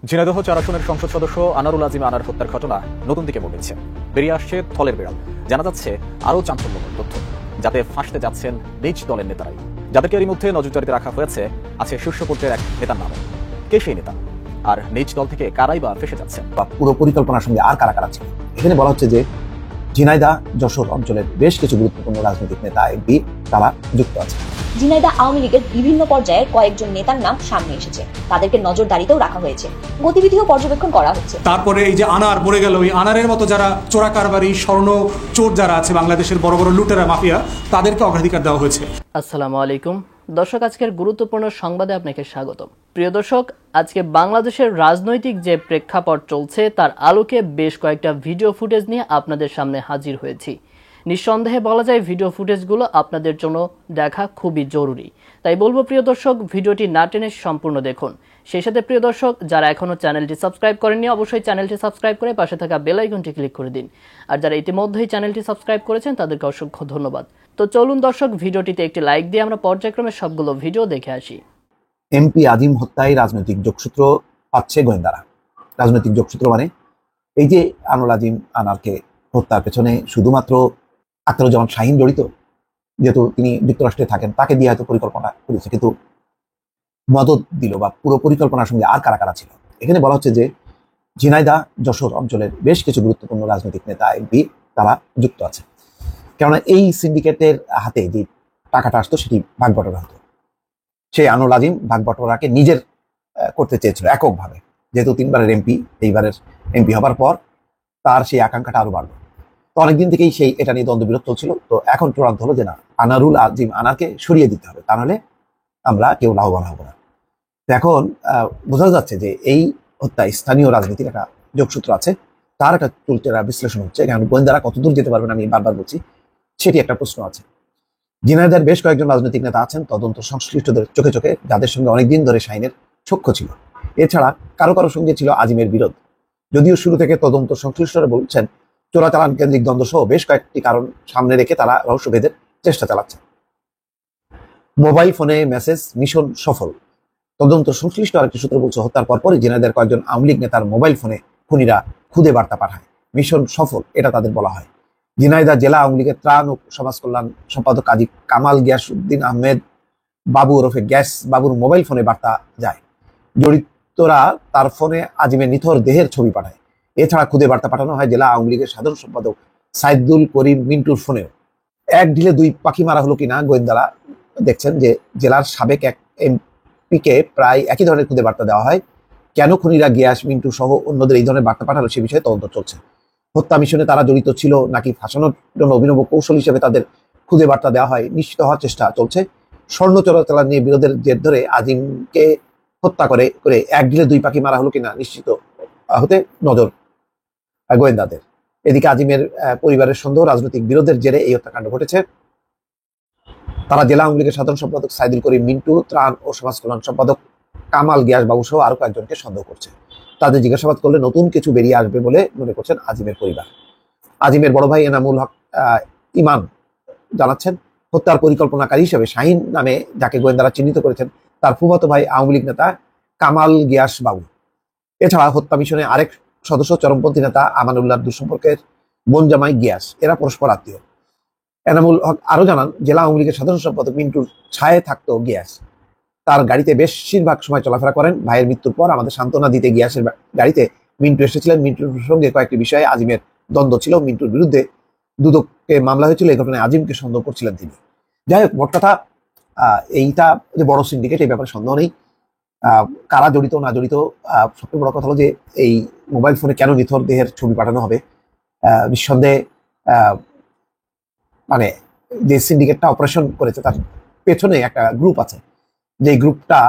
ঝিনাইদহ ৪ আসনের সংসদ সদস্য আনারুল আজিম আনার হত্যার ঘটনা নতুন দিকে মোড় নিচ্ছে। বেরিয়ে আসছে থলের বিড়াল। জানা যাচ্ছে আরও চাঞ্চল্যকর তথ্য, যাতে ফাঁসতে যাচ্ছেন নিজ দলের নেতারাই, যাদেরকে এরই মধ্যে নজরদারিতে রাখা হয়েছে। আছে শীর্ষ পর্যায়ের এক নেতার নাম। কে সেই নেতা, আর নিজ দল থেকে কারাই বা ফেসে যাচ্ছেন? পুরো পরিকল্পনার সঙ্গে আর কারা কারা ছিল? এখানে বলা হচ্ছে যে ঝিনাইদহ যশোর অঞ্চলের বেশ কিছু গুরুত্বপূর্ণ রাজনৈতিক নেতা এমপি তারা যুক্ত আছে। ঝিনাইদহ আওয়ামী লীগের বিভিন্ন পর্যায়ের কয়েকজন নেতার নাম সামনে এসেছে। তাদেরকে নজরদারিতেও রাখা হয়েছে, গতিবিধিও পর্যবেক্ষণ করা হচ্ছে। তারপরে এই যে আনার মরে গেল, এই আনারের মতো যারা চোরা কারবারি, স্বর্ণ চোর যারা আছে, বাংলাদেশের বড় বড় লুটেরা মাফিয়া, তাদেরকে অগ্রাধিকার দেওয়া হয়েছে। আসসালামু আলাইকুম দর্শক, আজকের গুরুত্বপূর্ণ সংবাদে আপনাকে স্বাগতম। প্রিয় দর্শক, আজকে বাংলাদেশের রাজনৈতিক যে প্রেক্ষাপট চলছে তার আলোকে বেশ কয়েকটা ভিডিও ফুটেজ নিয়ে আপনাদের সামনে হাজির হয়েছি। নিঃসন্দেহে বলা যায় ভিডিও ফুটেজগুলো আপনাদের জন্য দেখা খুবই জরুরি। তাই বলবো প্রিয় দর্শক, ভিডিওটি না টেনে সম্পূর্ণ দেখুন। সেই সাথে প্রিয় দর্শক, যারা এখনো চ্যানেলটি সাবস্ক্রাইব করেননি অবশ্যই চ্যানেলটি সাবস্ক্রাইব করে পাশে থাকা বেল আইকনটি ক্লিক করে দিন। আর যারা ইতিমধ্যেই চ্যানেলটি সাবস্ক্রাইব করেছেন তাদেরকে অসংখ্য ধন্যবাদ। তো চলুন দর্শক, ভিডিওটিতে একটি লাইক দিয়ে আমরা পর্যায়ক্রমে সবগুলো ভিডিও দেখে আসি। এমপি আজিম হত্যায় রাজনৈতিক যোগসূত্র পাচ্ছে গোয়েন্দারা। রাজনৈতিক যোগসূত্র মানে এই যে আনোয়ার আজিম আনারকে হত্যার পেছনে শুধুমাত্র আখতারুজ্জামান শাহীন জড়িত, যেহেতু তিনি যুক্তরাষ্ট্রে থাকেন, তাকে দিয়ে হয়তো পরিকল্পনা করেছে, কিন্তু মদত দিল বা পুরো পরিকল্পনার সঙ্গে আর কারা কারা ছিল? এখানে বলা হচ্ছে যে ঝিনাইদহ যশোর অঞ্চলের বেশ কিছু গুরুত্বপূর্ণ রাজনৈতিক নেতা এমপি তারা যুক্ত আছে। কেননা এই সিন্ডিকেটের হাতে যে টাকাটা আসতো সেটি ভাগ বটরা হতো। সেই আনোয়ার আজিম ভাগ বটরাকে নিজের করতে চেয়েছিল এককভাবে, যেহেতু 3বারের এমপি, এইবারের এমপি হবার পর তার সেই আকাঙ্ক্ষাটা আরো বাড়লো। তো অনেকদিন থেকেই সেই এটা নিয়ে দ্বন্দ্ব বিরোধ চলছিল। তো এখন চূড়ান্ত হলো যে না, আনারুল আজিম আনারকে সরিয়ে দিতে হবে, তা নাহলে আমরা কেউ লাভবান হবো না। তো এখন বোঝা যাচ্ছে যে এই হত্যায় স্থানীয় রাজনীতির একটা যোগসূত্র আছে, তার একটা চুলচেরা বিশ্লেষণ হচ্ছে। কারণ গোয়েন্দারা কতদূর যেতে পারবেন আমি বারবার বলছি, সেটি একটা প্রশ্ন আছে। ঝিনাইদহের বেশ কয়েকজন রাজনৈতিক নেতা আছেন তদন্ত সংশ্লিষ্টদের চোখে চোখে, যাদের সঙ্গে অনেকদিন ধরে শাহীনের সখ্য ছিল। এছাড়া কারো কারো সঙ্গে ছিল আজিমের বিরোধ। যদিও শুরু থেকে তদন্ত সংশ্লিষ্টরা বলছেন চোরাচালান কেন্দ্রিক দ্বন্দ্ব সহ বেশ কয়েকটি কারণ সামনে রেখে তারা রহস্যভেদের চেষ্টা চালাচ্ছে। মোবাইল ফোনে মেসেজ মিশন সফল। তদন্ত সংশ্লিষ্ট আরেকটি সূত্র বলছে হত্যার পরপরই ঝিনাইদহের কয়েকজন আওয়ামী লীগ নেতার মোবাইল ফোনে খুনিরা খুদে বার্তা পাঠায়। মিশন সফল এটা তাদের বলা হয়। ঝিনাইদহ জেলা আওয়ামী লীগের ত্রাণ ও সমাজ কল্যাণ সম্পাদক কাজী কামাল গিয়াসউদ্দিন আহমেদ বাবু ওরফে গ্যাস বাবুর মোবাইল ফোনে বার্তা যায়। জড়িতরা তার ফোনে আজিমের নিথর দেহের ছবি পাঠায়। এছাড়া খুদে বার্তা পাঠানো হয় জেলা আওয়ামী লীগের সাধারণ সম্পাদক সাইদুল করিম মিন্টুর ফোনেও। এক ঢিলে দুই পাখি মারা হলো কিনা গোয়েন্দারা দেখছেন যে জেলার সাবেক এক এমপিকে প্রায় একই ধরনের খুদে বার্তা দেওয়া হয়। কেন খুনিরা গ্যাস মিন্টু সহ অন্যদের এই ধরনের বার্তা পাঠালো সে বিষয়ে তদন্ত চলছে। হত্যা মিশনে তারা জড়িত ছিল নাকি ফাঁসানোর জন্য অভিনব কৌশল হিসেবে তাদের খুদে বার্তা দেওয়া হয় নিশ্চিত হওয়ার চেষ্টা চলছে। স্বর্ণ চোরাচালান নিয়ে বিরোধের জের ধরে আজিমকে হত্যা করে এক ঢিলে দুই পাখি মারা হলো কিনা নিশ্চিত হতে নজর গোয়েন্দাদের। এদিকে আজিমের পরিবারের সন্দেহ রাজনৈতিক বিরোধের জেরে এই হত্যাকাণ্ড ঘটেছে। তারা জেলা আওয়ামী লীগের সাধারণ সম্পাদক সাইদুল করিম মিন্টু, ত্রাণ ও সমাজ কল্যাণ সম্পাদক কামাল গিয়াস বাবু সহ আরো কয়েকজনকে সন্দেহ করছে। তাদের জিজ্ঞাসাবাদ করলে নতুন কিছু বেরিয়ে আসবে বলে মনে করছেন আজিমের পরিবার। আজিমের বড় ভাই এনামুল হক ইমান জানাচ্ছেন হত্যার পরিকল্পনাকারী হিসেবে শাহীন নামে যাকে গোয়েন্দারা চিহ্নিত করেছেন তার ফুফাতো ভাই আওয়ামী লীগ নেতা কামাল গিয়াস বাবু। এছাড়া হত্যা মিশনে আরেক সদস্য চরমপন্থী নেতা আমানুল্লাহর দুঃসম্পর্কের বোন জামাই গিয়াস, এরা পরস্পর আত্মীয়। এনামুল হক আরো জানান জেলা আওয়ামী লীগের সাধারণ সম্পাদক মিন্টুর ছায়ে থাকতো গিয়াস। তার গাড়িতে বেশিরভাগ সময় চলাফেরা করেন। ভাইয়ের মৃত্যুর পর আমাদের সান্ত্বনা দিতে গিয়াসের গাড়িতে মিন্টু এসেছিলেন। মিন্টুর সঙ্গে কয়েকটি বিষয়ে আজিমের দ্বন্দ্ব ছিল। মিন্টুর বিরুদ্ধে দুদকে মামলা হয়েছিল, এই ঘটনায় আজিমকে সন্দেহ করছিলেন তিনি। যাই হোক, মোট কথা এইটা যে বড় সিন্ডিকেট এই ব্যাপারে সন্দেহ নেই। কারা জড়িত না জড়িত, সবচেয়ে বড় কথা হলো যে এই মোবাইল ফোনে কেন নিথর দেহের ছবি পাঠানো হবে। নিঃসন্দেহে মানে যে সিন্ডিকেটটা অপারেশন করেছে তার পেছনে একটা গ্রুপ আছে, যে গ্রুপটা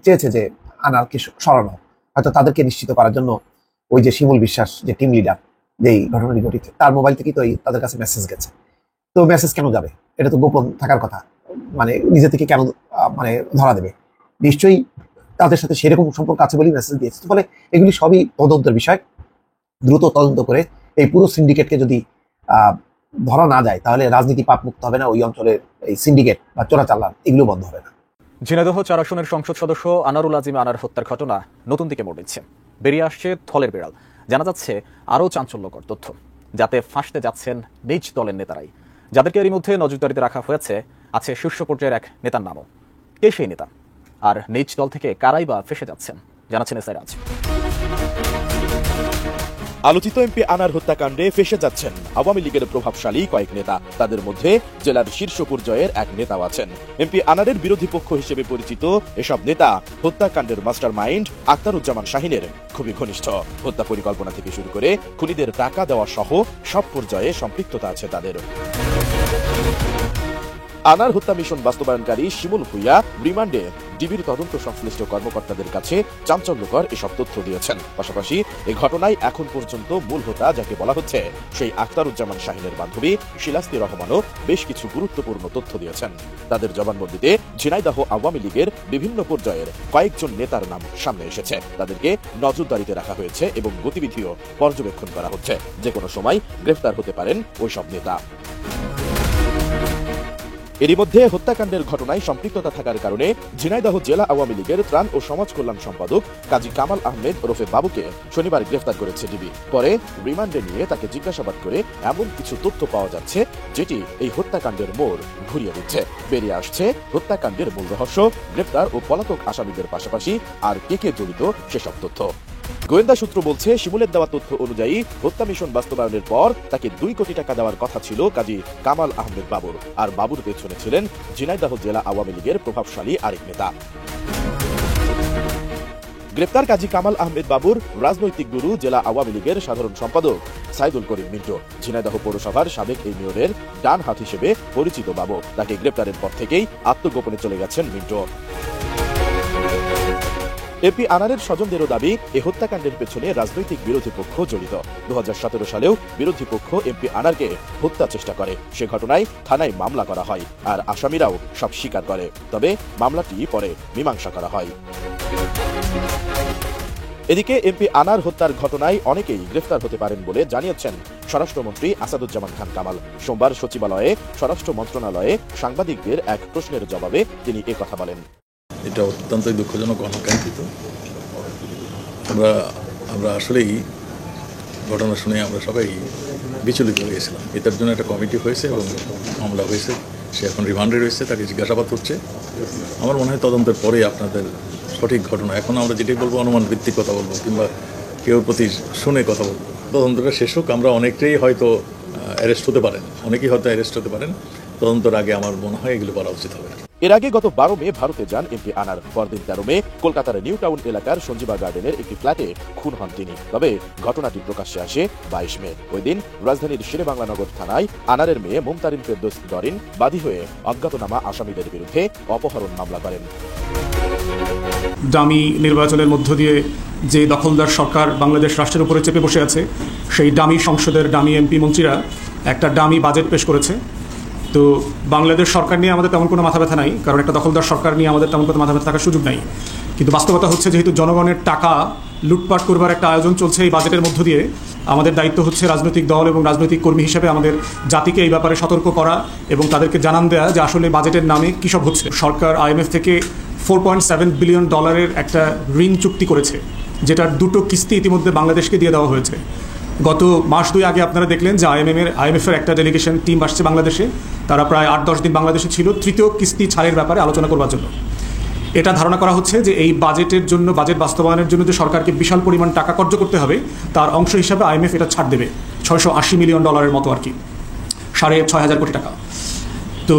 চেয়েছে যে আনারকে সরানো, হয়তো তাদেরকে নিশ্চিত করার জন্য ওই যে শিমুল বিশ্বাস যে টিম লিডার যেই ঘটনাটি ঘটেছে তার মোবাইল থেকেই তো তাদের কাছে মেসেজ গেছে। তো মেসেজ কেন যাবে? এটা তো গোপন থাকার কথা, মানে নিজে থেকে কেন মানে ধরা দেবে? নিশ্চয়ই তাদের সাথে সেরকম সম্পর্ক আছে বলেই মেসেজ দিয়েছে। ফলে এগুলি সবই তদন্তের বিষয়। দ্রুত তদন্ত করে এই পুরো সিন্ডিকেটকে যদি ধরা না যায় তাহলে রাজনীতি পাপ মুক্ত হবে না, ওই অঞ্চলের এই সিন্ডিকেট বা চোরাচালান এগুলো বন্ধ হবে না। ঝিনাইদহ ৪ আসনের সংসদ সদস্য আনারুল আজিম আনার হত্যার ঘটনা নতুন দিকে মোড় নিচ্ছে। বেরিয়ে আসছে থলের বিড়াল। জানা যাচ্ছে আরও চাঞ্চল্যকর তথ্য, যাতে ফাঁসতে যাচ্ছেন নিজ দলের নেতারাই। যাদেরকে এরই মধ্যে নজরদারিতে রাখা হয়েছে আছে শীর্ষ পর্যায়ের এক নেতার নামও। কে সেই নেতা, আর নিজ দল থেকে কারাই বা ফেসে যাচ্ছেন, জানাচ্ছেন এসআই রাজ। আলোচিত এমপি আনার হত্যাকাণ্ডে ফেসে যাচ্ছেন আওয়ামী লীগের প্রভাবশালী কয়েক নেতা। তাদের মধ্যে জেলার শীর্ষ পর্যায়ের এক নেতাও আছেন। এমপি আনারের বিরোধী পক্ষ হিসেবে পরিচিত এসব নেতা হত্যাকাণ্ডের মাস্টার মাইন্ড আখতারুজ্জামান শাহিনের খুবই ঘনিষ্ঠ। হত্যা পরিকল্পনা থেকে শুরু করে খুনিদের টাকা দেওয়া সহ সব পর্যায়ে সম্পৃক্ততা আছে তাদের। আনার হত্যা মিশন বাস্তবায়নকারী শিমুল ভুইয়া রিমান্ডে ডিবির তদন্ত সংশ্লিষ্ট কর্মকর্তাদের কাছে চাঞ্চল্যকর এসব তথ্য দিয়েছেন। পাশাপাশি এই ঘটনায় এখন পর্যন্ত মূল হোতা যাকে বলা হচ্ছে সেই আখতারুজ্জামান শাহিনের বান্ধবী শিলাস্তি রহমানও বেশ কিছু গুরুত্বপূর্ণ তথ্য দিয়েছেন। তাদের জবানবন্দিতে ঝিনাইদহ আওয়ামী লীগের বিভিন্ন পর্যায়ের কয়েকজন নেতার নাম সামনে এসেছে। তাদেরকে নজরদারিতে রাখা হয়েছে এবং গতিবিধিও পর্যবেক্ষণ করা হচ্ছে। যে কোনো সময় গ্রেফতার হতে পারেন ওইসব নেতা। এরই মধ্যে হত্যাকাণ্ডের ঘটনায় সম্পৃক্ততা থাকার কারণে ঝিনাইদহ জেলা আওয়ামী লীগের ত্রাণ ও সমাজ কল্যাণ সম্পাদক কাজী কামাল আহমেদ ওরফে বাবুকে শনিবার গ্রেফতার করেছে ডিবি। পরে রিমান্ডে নিয়ে তাকে জিজ্ঞাসাবাদ করে এমন কিছু তথ্য পাওয়া যাচ্ছে যেটি এই হত্যাকাণ্ডের মোড় ঘুরিয়ে দিচ্ছে। বেরিয়ে আসছে হত্যাকাণ্ডের মূল রহস্য, গ্রেফতার ও পলাতক আসামিদের পাশাপাশি আর কে জড়িত সেসব তথ্য। গোয়েন্দা সূত্র বলছে, শিমুলের দেওয়া তথ্য অনুযায়ী হত্যা মিশন বাস্তবায়নের পর তাকে 2 কোটি টাকা দেওয়ার কথা ছিল কাজী কামাল আহমেদ বাবুর, আর বাবুর পেছনে ছিলেন ঝিনাইদহ জেলা আওয়ামী লীগের প্রভাবশালী আরেক নেতা। গ্রেপ্তার কাজী কামাল আহমেদ বাবুর রাজনৈতিক গুরু জেলা আওয়ামী লীগের সাধারণ সম্পাদক সাইদুল করিম মিন্টু। ঝিনাইদহ পৌরসভার সাবেক এই মেয়রের ডান হাত হিসেবে পরিচিত বাবু। তাকে গ্রেপ্তারের পর থেকেই আত্মগোপনে চলে গেছেন মিন্টু। এমপি আনারের স্বজনদেরও দাবি, এ হত্যাকাণ্ডের পেছনে রাজনৈতিক বিরোধী পক্ষ জড়িত। 2017 সালেও বিরোধী পক্ষ এমপি আনারকে হত্যা চেষ্টা করে। সে ঘটনায় থানায় মামলা করা হয়, আর আসামিরাও সব স্বীকার করে। তবে মামলাটি পরে মীমাংসা করা হয়। এদিকে এমপি আনার হত্যার ঘটনায় অনেকেই গ্রেফতার হতে পারেন বলে জানিয়েছেন স্বরাষ্ট্রমন্ত্রী আসাদুজ্জামান খান কামাল। সোমবার সচিবালয়ে স্বরাষ্ট্র মন্ত্রণালয়ে সাংবাদিকদের এক প্রশ্নের জবাবে তিনি একথা বলেন। এটা অত্যন্তই দুঃখজনক, অনাকাঙ্ক্ষিত। আমরা আসলেই ঘটনা শুনে আমরা সবাই বিচলিত হয়েছিলাম। এটার জন্য একটা কমিটি হয়েছে এবং মামলা হয়েছে। সে এখন রিমান্ডে রয়েছে, তাকে জিজ্ঞাসাবাদ হচ্ছে। আমার মনে হয় তদন্তের পরে আপনাদের সঠিক ঘটনা, এখন আমরা যেটাই বলবো অনুমান ভিত্তিক কথা বলবো কিংবা কেউ প্রতি শুনে কথা বলবো। তদন্তটা শেষ হোক। আমরা অনেকটাই হয়তো অ্যারেস্ট হতে পারেন, অনেকেই হয়তো অ্যারেস্ট হতে পারেন। তদন্তের আগে আমার মনে হয় এগুলো করা উচিত হবে। এর আগে গত 12 মে ভারতে যান এমপি আনার। পরদিন 13 মে কলকাতার নিউ টাউন এলাকার সঞ্জীবা গার্ডেনের একটি ফ্ল্যাটে খুন হন তিনি। তবে ঘটনাটি প্রকাশ্যে আসে 22 মে। ওই দিন রাজধানীর শেরেবাংলানগর থানায় আনারের মেয়ে মুমতারিন ফেরদৌস ডরিন বাদী হয়ে অজ্ঞাতনামা আসামিদের বিরুদ্ধে অপহরণ মামলা করেন। ডামি নির্বাচনের মধ্য দিয়ে যে দখলদার সরকার বাংলাদেশ রাষ্ট্রের উপরে চেপে বসে আছে, সেই ডামি সংসদের ডামি এমপি মন্ত্রীরা একটা ডামি বাজেট পেশ করেছে। তো বাংলাদেশ সরকার নিয়ে আমাদের তেমন কোনো মাথা ব্যথা নাই, কারণ একটা দখলদার সরকার নিয়ে আমাদের তেমন কোনো মাথা ব্যথা থাকার সুযোগ নাই। কিন্তু বাস্তবতা হচ্ছে, যেহেতু জনগণের টাকা লুটপাট করবার একটা আয়োজন চলছে এই বাজেটের মধ্য দিয়ে, আমাদের দায়িত্ব হচ্ছে রাজনৈতিক দল এবং রাজনৈতিক কর্মী হিসেবে আমাদের জাতিকে এই ব্যাপারে সতর্ক করা এবং তাদেরকে জানান দেওয়া যে আসলে বাজেটের নামে কী সব হচ্ছে। সরকার IMF থেকে $4.7 বিলিয়ন একটা ঋণ চুক্তি করেছে, যেটার 2টো কিস্তি ইতিমধ্যে বাংলাদেশকে দিয়ে দেওয়া হয়েছে। গত মাস 2 আগে আপনারা দেখলেন যে IMF এর একটা ডেলিগেশন টিম আসছে বাংলাদেশে। তারা প্রায় 8-10 দিন বাংলাদেশে ছিল 3য় কিস্তি ছাড়ের ব্যাপারে আলোচনা করবার জন্য। এটা ধারণা করা হচ্ছে যে এই বাজেটের জন্য, বাজেট বাস্তবায়নের জন্য যে সরকারকে বিশাল পরিমাণ টাকা খরচ করতে হবে, তার অংশ হিসাবে IMF এটা ছাড় দেবে $680 মিলিয়ন মতো, আর কি 6,500 কোটি টাকা। তো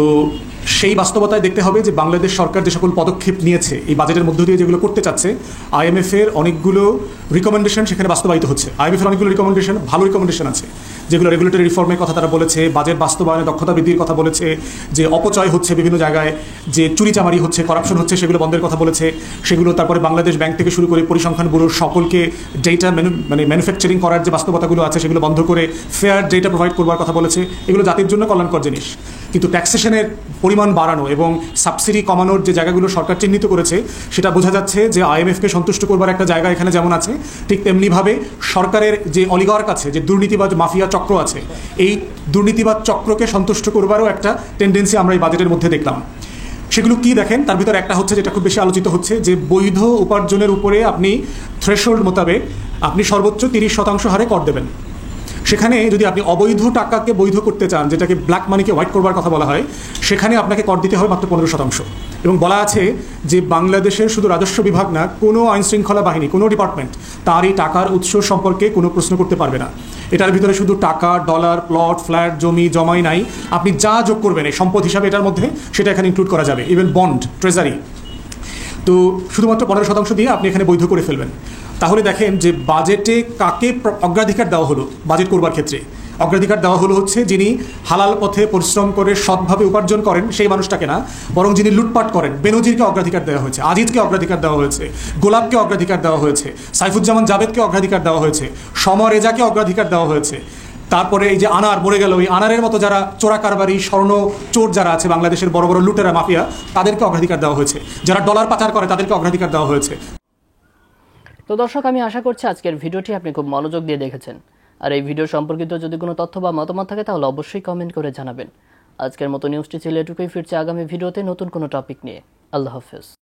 সেই বাস্তবতায় দেখতে হবে যে বাংলাদেশ সরকার যে সকল পদক্ষেপ নিয়েছে এই বাজেটের মধ্য দিয়ে, যেগুলো করতে চাচ্ছে, IMF এর অনেকগুলো রিকমেন্ডেশন সেখানে বাস্তবায়িত হচ্ছে। IMF এর অনেকগুলো রিকমেন্ডেশন, ভালো রিকমেন্ডেশন আছে, যেগুলো রেগুলেটরি রিফর্মের কথা তারা বলেছে, বাজেট বাস্তবায়নে দক্ষতা বৃদ্ধির কথা বলেছে, যে অপচয় হচ্ছে বিভিন্ন জায়গায়, যে চুরিচামারি হচ্ছে, করাপশন হচ্ছে, সেগুলো বন্ধের কথা বলেছে। সেগুলো তারপরে বাংলাদেশ ব্যাংক থেকে শুরু করে পরিসংখ্যান ব্যুরোর সকলকে ডেটা ম্যানুফ্যাকচারিং করার যে বাস্তবতাগুলো আছে সেগুলো বন্ধ করে ফেয়ার ডেটা প্রোভাইড করবার কথা বলেছে। এগুলো জাতির জন্য কল্যাণকর জিনিস। কিন্তু ট্যাক্সেশনের পরিমাণ বাড়ানো এবং সাবসিডি কমানোর যে জায়গাগুলো সরকার চিহ্নিত করেছে, সেটা বোঝা যাচ্ছে যে IMFকে সন্তুষ্ট করবার একটা জায়গা এখানে যেমন আছে, ঠিক তেমনিভাবে সরকারের যে অলিগার্ক আছে, যে দুর্নীতিবাজ মাফিয়া চক্র আছে, এই দুর্নীতিবাদ চক্রকে সন্তুষ্ট করবারও একটা টেন্ডেন্সি আমরা এই বাজেটের মধ্যে দেখলাম। সেগুলো কি দেখেন, তার ভিতরে একটা হচ্ছে যেটা খুব বেশি আলোচিত হচ্ছে, যে বৈধ উপার্জনের উপরে আপনি থ্রেশহোল্ড মোতাবেক আপনি সর্বোচ্চ 30% হারে কর দেবেন। সেখানে যদি আপনি অবৈধ টাকাকে বৈধ করতে চান, যেটাকে ব্ল্যাক মানিকে হোয়াইট করবার কথা বলা হয়, সেখানে আপনাকে কর দিতে হবে মাত্র 15%। এবং বলা আছে যে বাংলাদেশের শুধু রাজস্ব বিভাগ না, কোনো আইনশৃঙ্খলা বাহিনী, কোনো ডিপার্টমেন্ট তার এই টাকার উৎস সম্পর্কে কোনো প্রশ্ন করতে পারবে না। এটার ভিতরে শুধু টাকা, ডলার, প্লট, ফ্ল্যাট, জমি জমাই নাই, আপনি যা যোগ করবেন এই সম্পদ হিসাবে এটার মধ্যে, সেটা এখানে ইনক্লুড করা যাবে, ইভেন বন্ড, ট্রেজারি। তো শুধুমাত্র 15% দিয়ে আপনি এখানে বৈধ করে ফেলবেন। তাহলে দেখেন যে বাজেটে কাকে অগ্রাধিকার দেওয়া হলো বাজেট করবার ক্ষেত্রে। অগ্রাধিকার দেওয়া হলো হচ্ছে যিনি হালাল পথে পরিশ্রম করে সৎভাবে উপার্জন করেন সেই মানুষটাকে না, বরং যিনি লুটপাট করেন। বেনজিরকে অগ্রাধিকার দেওয়া হয়েছে, আজিজকে অগ্রাধিকার দেওয়া হয়েছে, গোলাপকে অগ্রাধিকার দেওয়া হয়েছে, সাইফুজ্জামান জাভেদকে অগ্রাধিকার দেওয়া হয়েছে, সমর রেজাকে অগ্রাধিকার দেওয়া হয়েছে। তারপরে এই যে আনার মরে গেল, ওই আনারের মতো যারা চোরা কারবারি, স্বর্ণ চোর যারা আছে বাংলাদেশের বড় বড় লুটেরা, মাফিয়া, তাদেরকে অগ্রাধিকার দেওয়া হয়েছে। যারা ডলার পাচার করে তাদেরকে অগ্রাধিকার দেওয়া হয়েছে। তো দর্শক, আমি আশা করছি আজকের ভিডিওটি আপনি খুব মনোযোগ দিয়ে দেখেছেন। আর এই ভিডিও সম্পর্কিত যদি কোনো তথ্য বা মতামত থাকে তাহলে অবশ্যই কমেন্ট করে জানাবেন। আজকের মতো নিউজটি ছিল এটুকুই, ফিরছে আগামী ভিডিওতে নতুন কোনো টপিক নিয়ে। আল্লাহ হাফেজ।